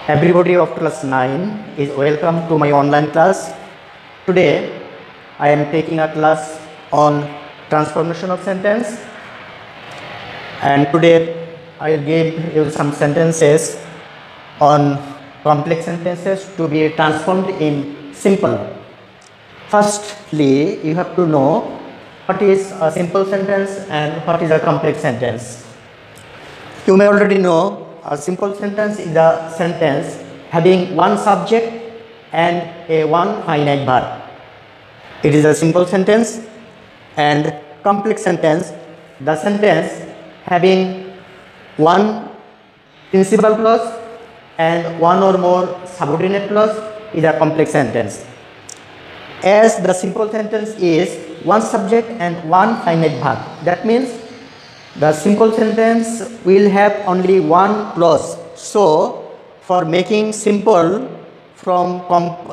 Everybody of class 9 is welcome to my online class. Today I am taking a class on transformation of sentence, and today I will give you some sentences on complex sentences to be transformed in simple. Firstly, you have to know what is a simple sentence and what is a complex sentence. You may already know a simple sentence is a sentence having one subject and a one finite verb. It is a simple sentence. And complex sentence, the sentence having one principal clause and one or more subordinate clause is a complex sentence. As the simple sentence is one subject and one finite verb, that means the simple sentence will have only one clause. So, for making simple from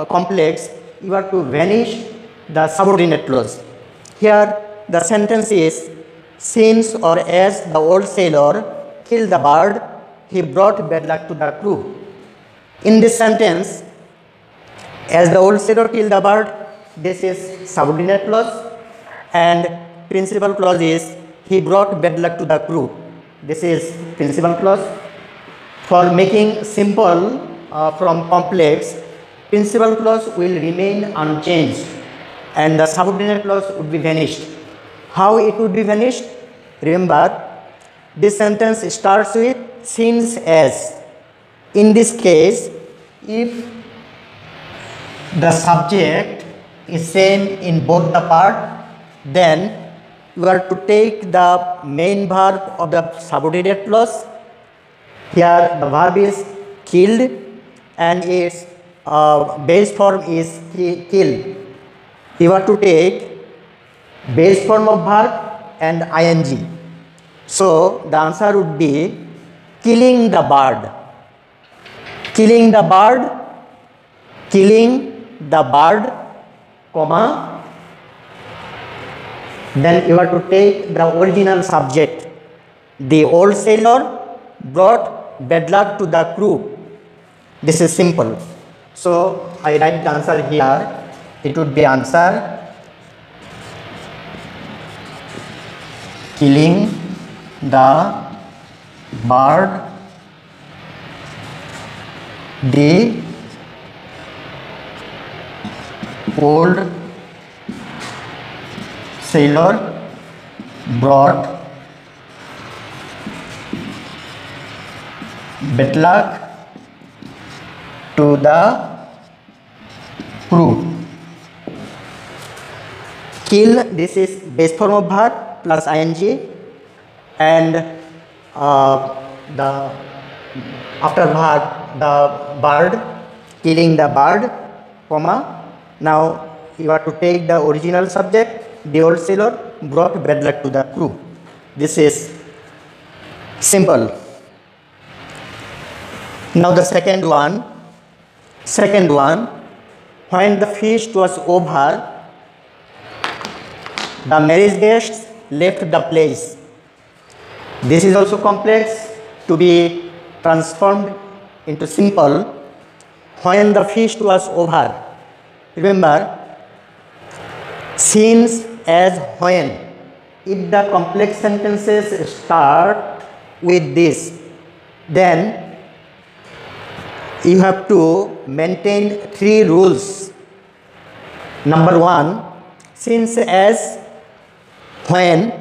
complex, you have to vanish the subordinate clause. Here, the sentence is, since or as the old sailor killed the bird, he brought bad luck to the crew. In this sentence, as the old sailor killed the bird, this is subordinate clause, and principal clause is, he brought bad luck to the crew. This is principal clause. For making simple from complex, principal clause will remain unchanged and the subordinate clause would be vanished. How it would be vanished? Remember, this sentence starts with since as. In this case, if the subject is same in both the part, then you are to take the main verb of the subordinate clause. Here the verb is killed and its base form is killed. You are to take base form of verb and ing. So the answer would be killing the bird. Killing the bird, killing the bird, comma. Then you have to take the original subject. The old sailor brought bad luck to the crew. This is simple. So I write the answer here. It would be answer killing the bird, the old sailor brought bad luck to the crew. Kill, this is base form of verb plus ing, and the after verb the bird, killing the bird, comma. Now you have to take the original subject. The old sailor brought bad luck to the crew. This is simple. Now the second one, when the feast was over, the marriage guests left the place. This is also complex to be transformed into simple. When the feast was over, remember, since, as, when. If the complex sentences start with this, then you have to maintain three rules. Number one, since, as, when.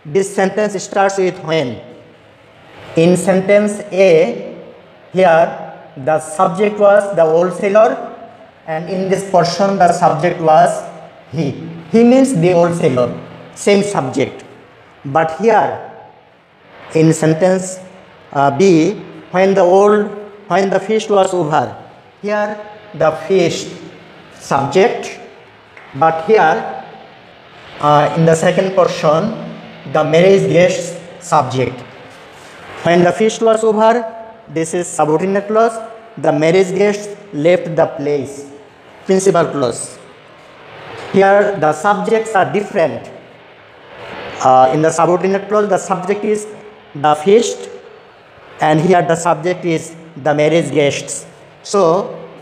This sentence starts with when. In sentence A, here the subject was the old sailor, and in this portion the subject was he. He means the old sailor, same subject. But here in sentence B, when the feast was over, here the feast subject, but here in the second portion the marriage guest subject. When the feast was over, this is subordinate clause. The marriage guests left the place, principal clause. Here the subjects are different. In the subordinate clause, the subject is the feast, and here the subject is the marriage guests. So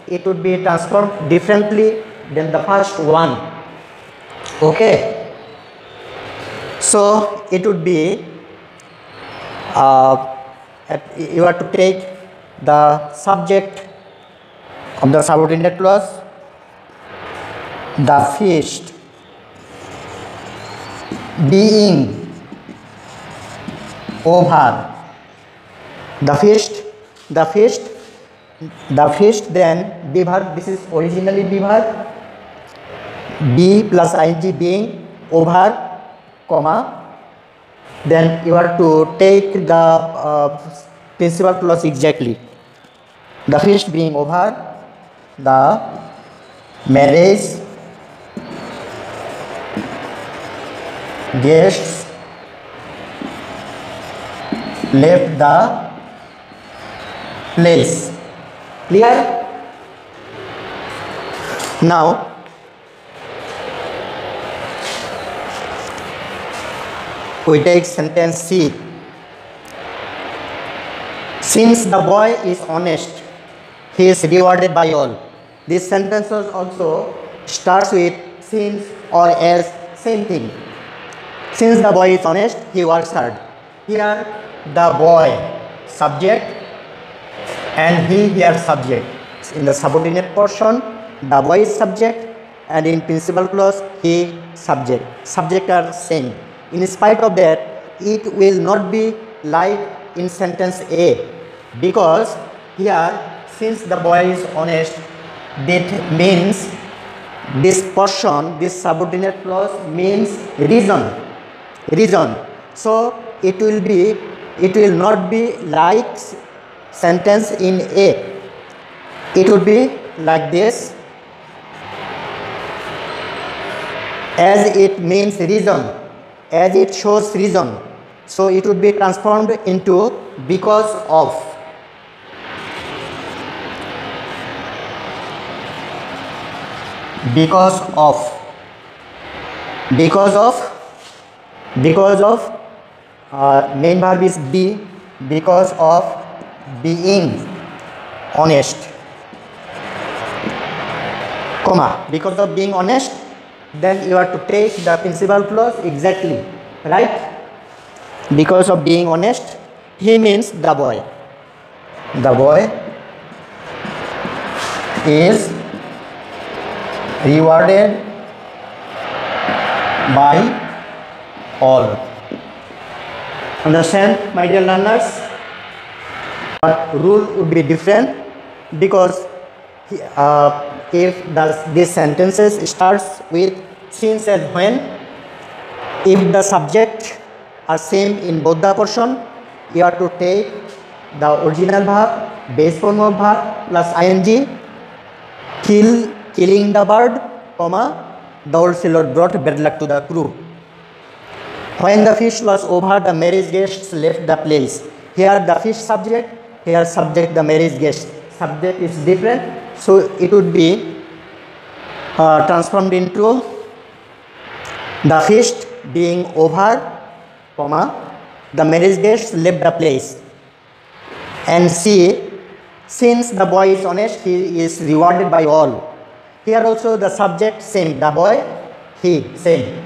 it would be transformed differently than the first one. Okay. So it would be you have to take the subject of the subordinate clause, the feast being over, the feast, then be verb, this is originally be verb, be plus ing being over, comma, then you have to take the principal clause exactly. The feast being over, the marriage guests left the place. Clear? Now we take sentence C. Since the boy is honest, he is rewarded by all. This sentence also starts with since or as, same thing. Since the boy is honest, he works hard. Here the boy subject and he here subject. In the subordinate portion, the boy is subject, and in principal clause he subject. Subject are same. In spite of that, it will not be like in sentence A, because here since the boy is honest, that means this portion, this subordinate clause means reason. So it will not be like sentence in A. It would be like this, as it means reason, as it shows reason. So it would be transformed into because of. Because of main verb is be, because of being honest, comma, because of being honest, then you have to take the principal clause exactly, right? Because of being honest, he means the boy. The boy is rewarded by all. Understand, my dear learners? But rule would be different, because if these sentences starts with since and when, if the subject are same in both the portion, you have to take the original verb, base form of verb plus ing, killing the bird, comma, the old sailor brought bad luck to the crew. When the feast was over, the marriage guests left the place. Here the feast subject, here subject the marriage guest. Subject is different, so it would be transformed into the feast being over, comma, the marriage guests left the place. And C, since the boy is honest, he is rewarded by all. Here also the subject same, the boy, he, same.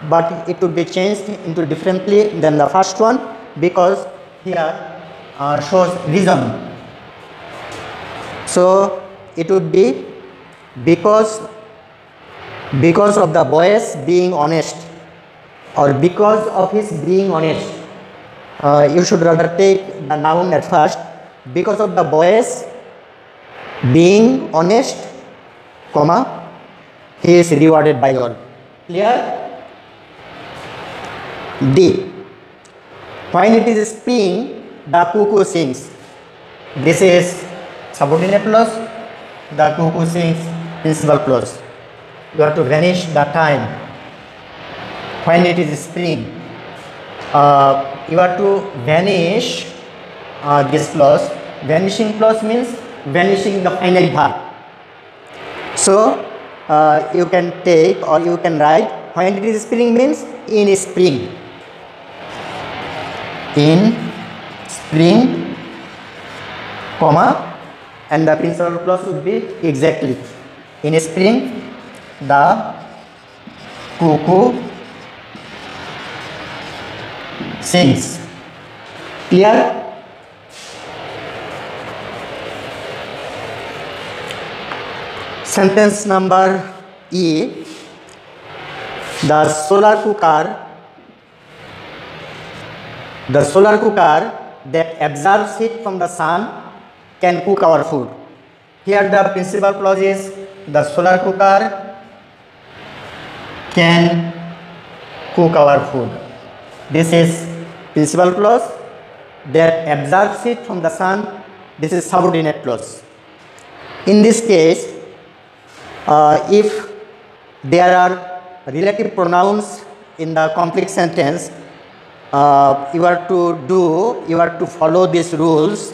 But it would be changed into differently than the first one, because here shows reason. So it would be because of the boy's being honest, or because of his being honest. You should rather take the noun at first. Because of the boy's being honest, comma, he is rewarded by all. Clear? D. When it is spring, the cuckoo sings. This is subordinate clause. The cuckoo sings, principal clause. You have to vanish the time. When it is spring, you have to vanish this clause. Vanishing clause means vanishing the final verb. So you can take, or you can write, when it is spring means in spring. In spring, comma, and the principal clause would be exactly. In spring, the cuckoo sings. Clear? Sentence number E. The solar cooker that absorbs heat from the sun can cook our food. Here the principal clause is the solar cooker can cook our food. This is principal clause that absorbs heat from the sun. This is subordinate clause. In this case, if there are relative pronouns in the complex sentence, you are to follow these rules.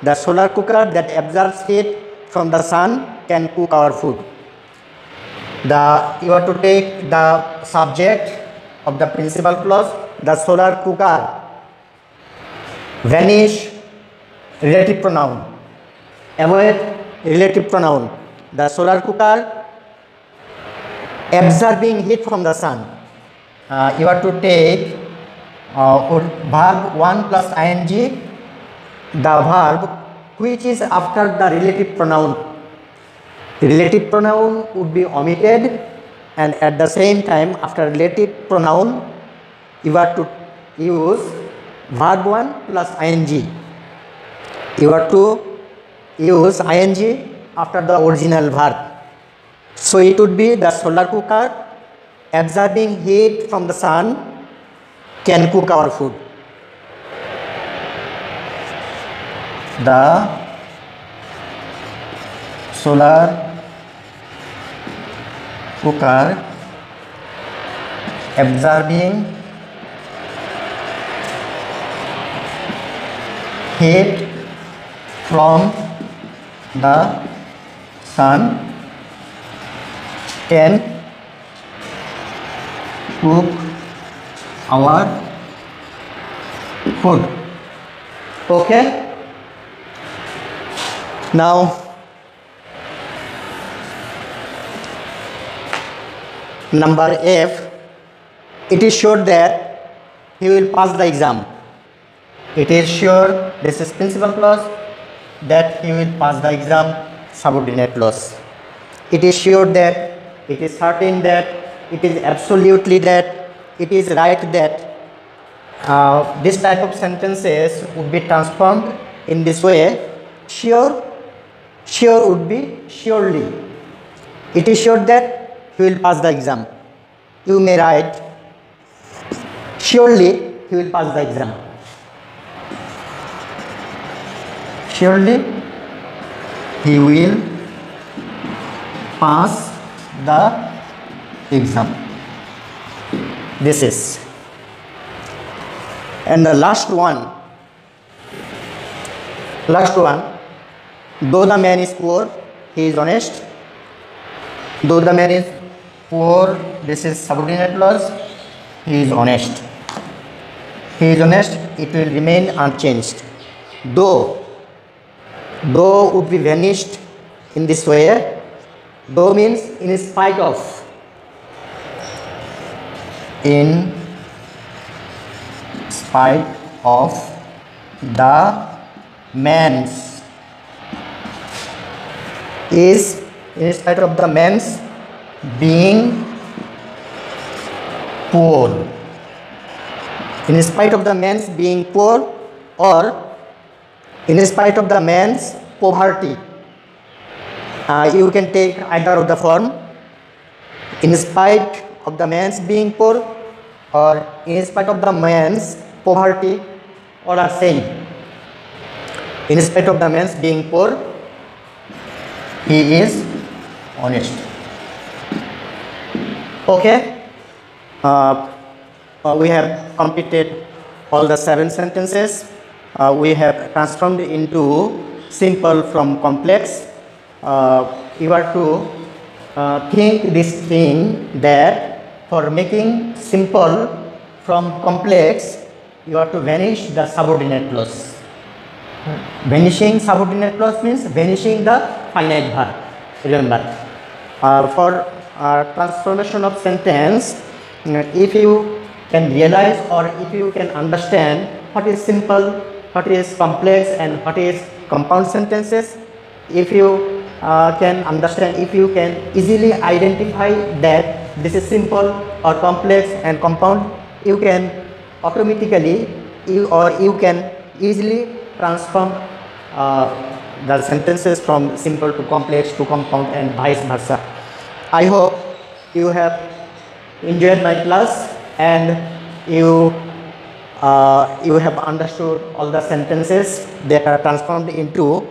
The solar cooker that absorbs heat from the sun can cook our food. You are to take the subject of the principal clause, the solar cooker, vanish relative pronoun, avoid relative pronoun. The solar cooker absorbing heat from the sun. You are to take verb 1 plus ing, the verb which is after the relative pronoun. The relative pronoun would be omitted, and at the same time after relative pronoun you are to use verb 1 plus ing. You are to use ing after the original verb. So it would be the solar cooker absorbing heat from the sun can cook our food. The solar cooker absorbing heat from the sun can cook our food. Okay. Now number F, it is sure that he will pass the exam. It is sure, this is principal clause, that he will pass the exam, subordinate clause. It is sure that, it is certain that, it is absolutely that, it is right that. This type of sentences would be transformed in this way. Sure would be surely. It is sure that he will pass the exam. You may write, surely he will pass the exam. Surely he will pass the exam. This is. And the last one, though the man is poor, he is honest. Though the man is poor, this is subordinate clause, he is honest. He is honest, it will remain unchanged. Though would be vanished in this way. Though means in spite of. In spite of the man's. Is in spite of the man's being poor. In spite of the man's being poor, or in spite of the man's poverty. You can take either of the form. In spite of the man's being poor, or in spite of the man's poverty, all are same. In spite of the man's being poor, he is honest. Okay. We have completed all the 7 sentences. We have transformed into simple from complex. You are to think this thing that for making simple from complex, you are to vanish the subordinate clause. Vanishing subordinate clause means vanishing the finite verb. Remember, for transformation of sentence, if you can realize or if you can understand what is simple, what is complex, and what is compound sentences, if you can understand, if you can easily identify that this is simple or complex and compound, you can automatically you can easily transform the sentences from simple to complex to compound and vice versa. I hope you have enjoyed my class and you have understood all the sentences that are transformed into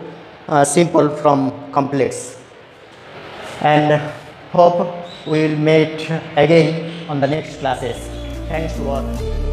simple from complex, and hope we will meet again on the next classes. Thanks to all.